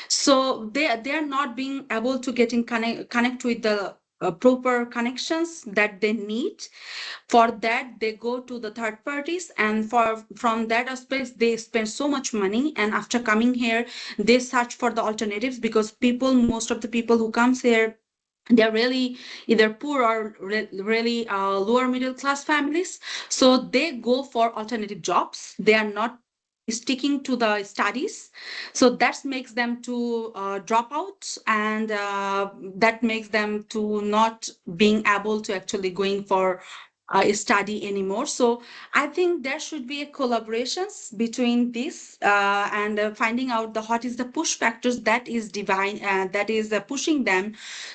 So they are not being able to get in connect with the proper connections that they need. For that, they go to the third parties, and from that aspect, they spend so much money. And after coming here, they search for the alternatives, because most of the people who comes here, they're really either poor or really lower middle class families. So they go for alternative jobs. They are not sticking to the studies, so that makes them to drop out, and that makes them to not being able to actually going for study anymore. So I think there should be a collaborations between this and finding out what is the push factors that is that is pushing them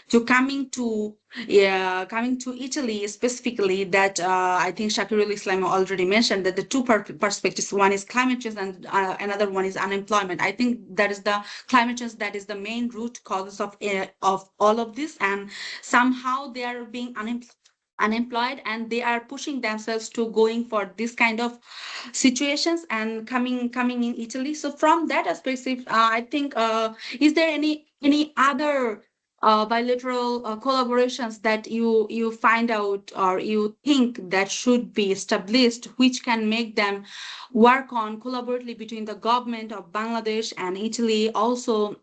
to coming to Italy specifically. That I think Shakirul Islam already mentioned, that the two perspectives, one is climate change and another one is unemployment. I think that is the climate change that is the main root causes of all of this, and somehow they are being unemployed, and they are pushing themselves to going for this kind of situations and coming in Italy. So from that aspect, I think is there any other bilateral collaborations that you find out, or you think that should be established, which can make them work on collaboratively between the government of Bangladesh and Italy, also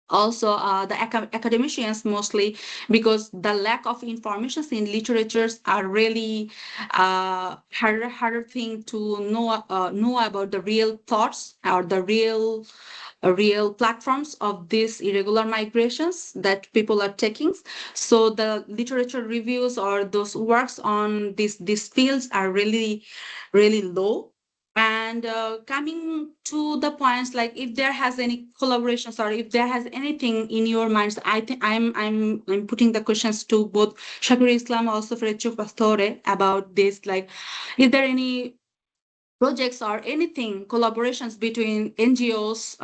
the academicians mostly, because the lack of information in literatures are really harder thing to know about the real thoughts, or the real platforms of these irregular migrations that people are taking. So the literature reviews or those works on these fields are really low. And coming to the points, like if there has any collaborations or if there has anything in your minds, I think I'm putting the questions to both Shakir Islam, also Ferruccio Pastore about this. Like, is there any projects or anything, collaborations between NGOs,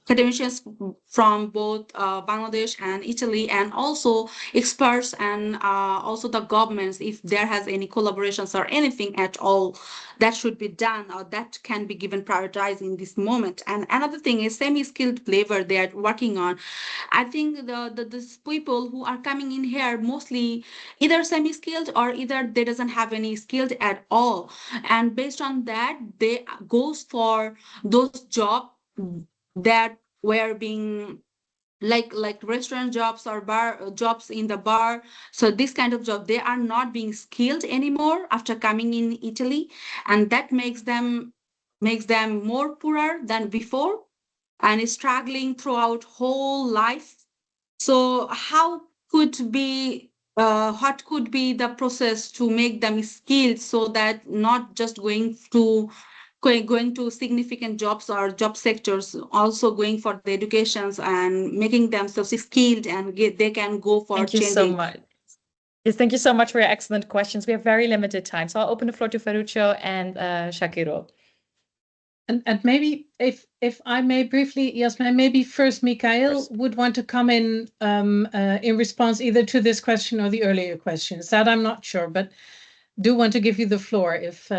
academicians from both Bangladesh and Italy, and also experts and also the governments, if there has any collaborations or anything at all that should be done or that can be given prioritize in this moment. And another thing is semi-skilled labor they are working on. I think these people who are coming in here mostly either semi-skilled or either they doesn't have any skilled at all, and based on that they goes for those jobs that were being like restaurant jobs or bar jobs in the bar. So this kind of job, they are not being skilled anymore after coming in Italy, and that makes them more poorer than before and is struggling throughout whole life. So how could be what could be the process to make them skilled so that not just going to significant jobs or job sectors, also going for the educations and making themselves skilled and they can go for Thank you so changing. much. Yes, thank you so much for your excellent questions. We have very limited time, so I'll open the floor to Ferruccio and Shakiro. And maybe if I may briefly, Yasmin, maybe first Mikhail would want to come in response either to this question or the earlier questions. That I'm not sure, but do want to give you the floor if.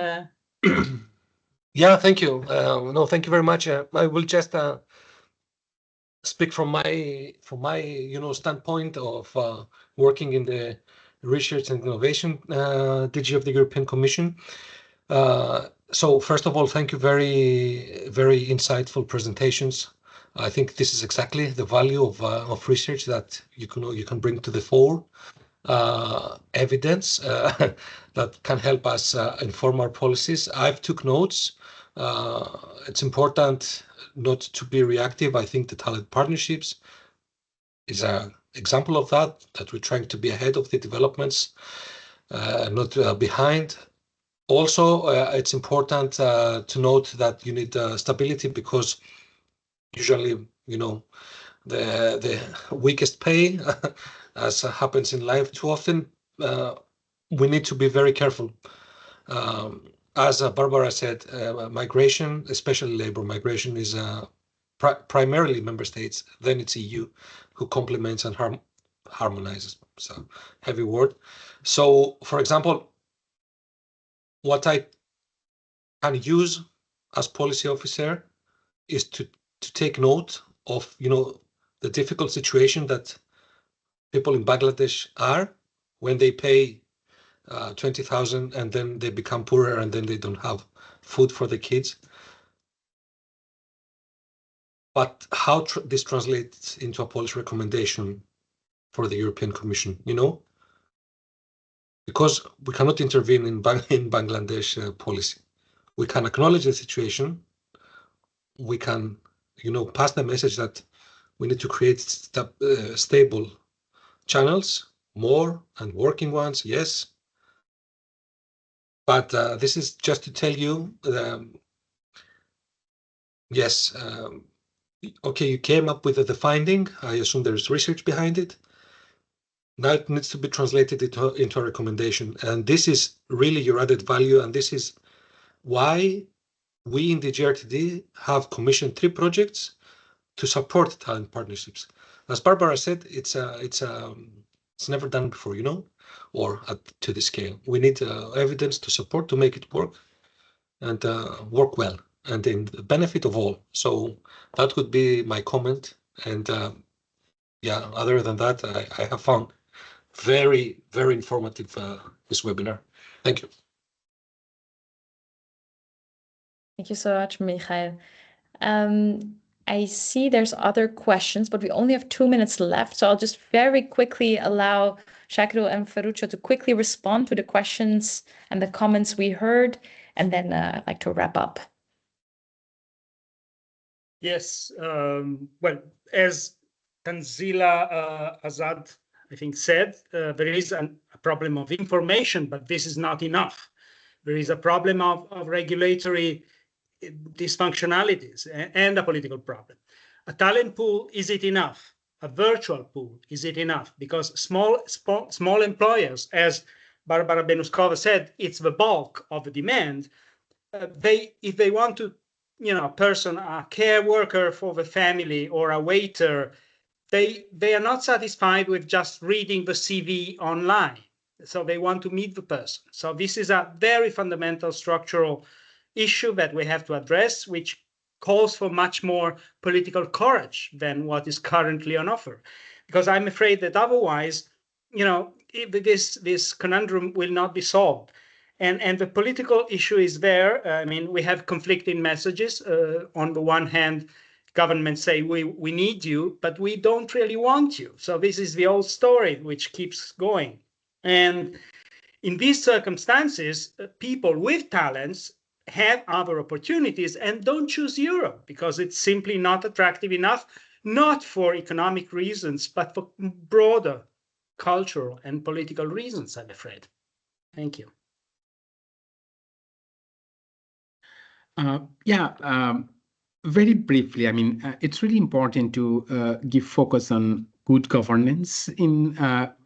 Yeah, thank you. No, thank you very much. I will just speak from my standpoint of working in the research and innovation DG of the European Commission. So first of all, thank you, very, very insightful presentations. I think this is exactly the value of research that you can bring to the fore. Evidence that can help us inform our policies. I've took notes. It's important not to be reactive. I think the talent partnerships is an example of that we're trying to be ahead of the developments, not behind. Also, it's important to note that you need stability, because usually, the weakest pay, as happens in life too often, we need to be very careful. As Barbara said, migration, especially labor migration, is primarily member states, then it's EU, who complements and harmonizes. So, heavy word. So, for example, what I can use as policy officer is to take note of, the difficult situation that people in Bangladesh are when they pay 20,000 and then they become poorer and then they don't have food for the kids. But how this translates into a policy recommendation for the European Commission, because we cannot intervene in Bangladesh policy. We can acknowledge the situation. We can, pass the message that we need to create stable channels, more and working ones, yes. But this is just to tell you, yes, okay, you came up with the finding. I assume there's research behind it. Now it needs to be translated into a recommendation. And this is really your added value. And this is why we in the GRTD have commissioned 3 projects to support talent partnerships. As Barbara said, it's never done before, or to this scale. We need evidence to support to make it work and work well and in the benefit of all. So that would be my comment. And yeah, other than that, I have found very, very informative this webinar. Thank you. Thank you so much, Mikhail. I see there's other questions, but we only have 2 minutes left. So I'll just very quickly allow Shakiro and Ferruccio to quickly respond to the questions and the comments we heard. And then I'd like to wrap up. Yes. Well, as Tanzila Azad, I think, said, there is a problem of information, but this is not enough. There is a problem of regulatory dysfunctionalities and a political problem. A talent pool, is it enough? A virtual pool, is it enough? Because small employers, as Barbara Benuskova said, it's the bulk of the demand. If they want to, a person, a care worker for the family or a waiter, they are not satisfied with just reading the CV online. So they want to meet the person. So this is a very fundamental structural issue that we have to address, which calls for much more political courage than what is currently on offer. Because I'm afraid that otherwise, this conundrum will not be solved. And the political issue is there. I mean, we have conflicting messages. On the one hand, governments say we need you, but we don't really want you. So this is the old story which keeps going. And in these circumstances, people with talents have other opportunities and don't choose Europe because it's simply not attractive enough, not for economic reasons, but for broader cultural and political reasons, I'm afraid. Thank you. Very briefly, I mean, it's really important to give focus on good governance in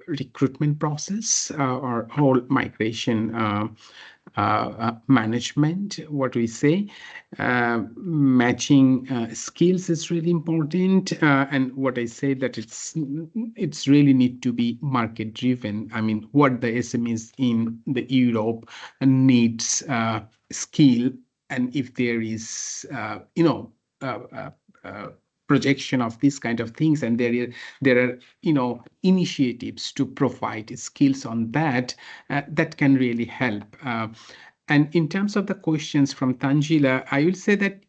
recruitment process or whole migration management, what we say. Matching skills is really important. And what I say that it's really need to be market driven. I mean, what the SMEs in the Europe needs skill. And if there is, projection of these kind of things, and there are, initiatives to provide skills on that, that can really help. And in terms of the questions from Tanjila, I will say that,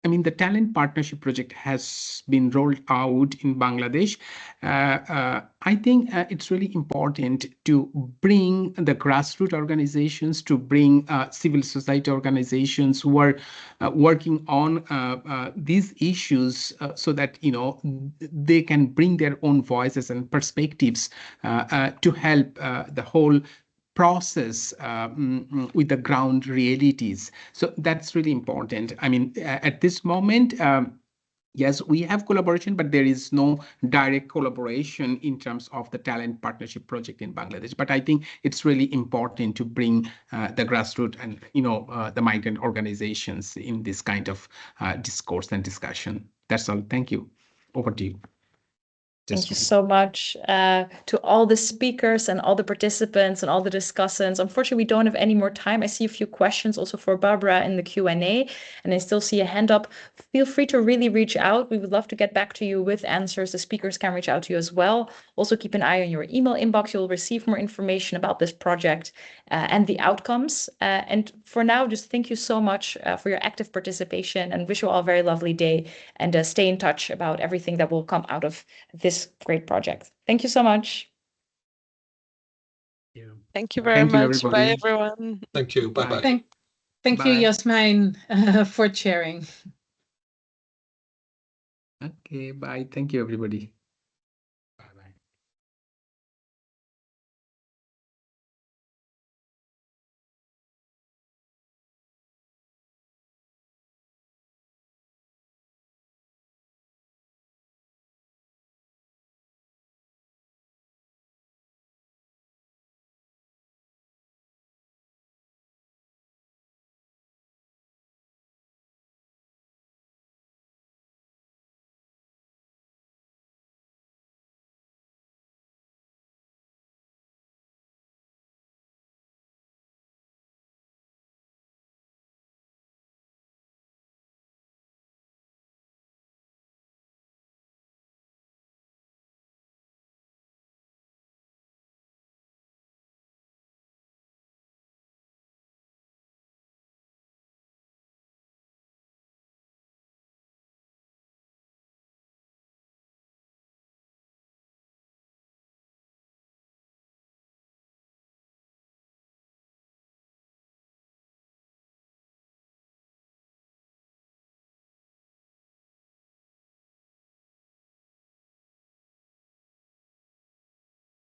I mean, the talent partnership project has been rolled out in Bangladesh. I think it's really important to bring the grassroots organizations, to bring civil society organizations who are working on these issues so that, they can bring their own voices and perspectives to help the whole process with the ground realities. So that's really important. I mean, at this moment, yes, we have collaboration, but there is no direct collaboration in terms of the talent partnership project in Bangladesh. But I think it's really important to bring the grassroots and, the migrant organizations in this kind of discourse and discussion. That's all. Thank you. Over to you. Thank you so much to all the speakers and all the participants and all the discussants. Unfortunately, we don't have any more time. I see a few questions also for Barbara in the Q&A, and I still see a hand up. Feel free to really reach out. We would love to get back to you with answers. The speakers can reach out to you as well. Also, keep an eye on your email inbox. You'll receive more information about this project and the outcomes. And for now, just thank you so much for your active participation, and wish you all a very lovely day, and stay in touch about everything that will come out of this great project. Thank you so much. Thank you very much. Bye, everyone. Thank you. Bye-bye. Thank you, Yasmin, for sharing. Okay, bye. Thank you, everybody.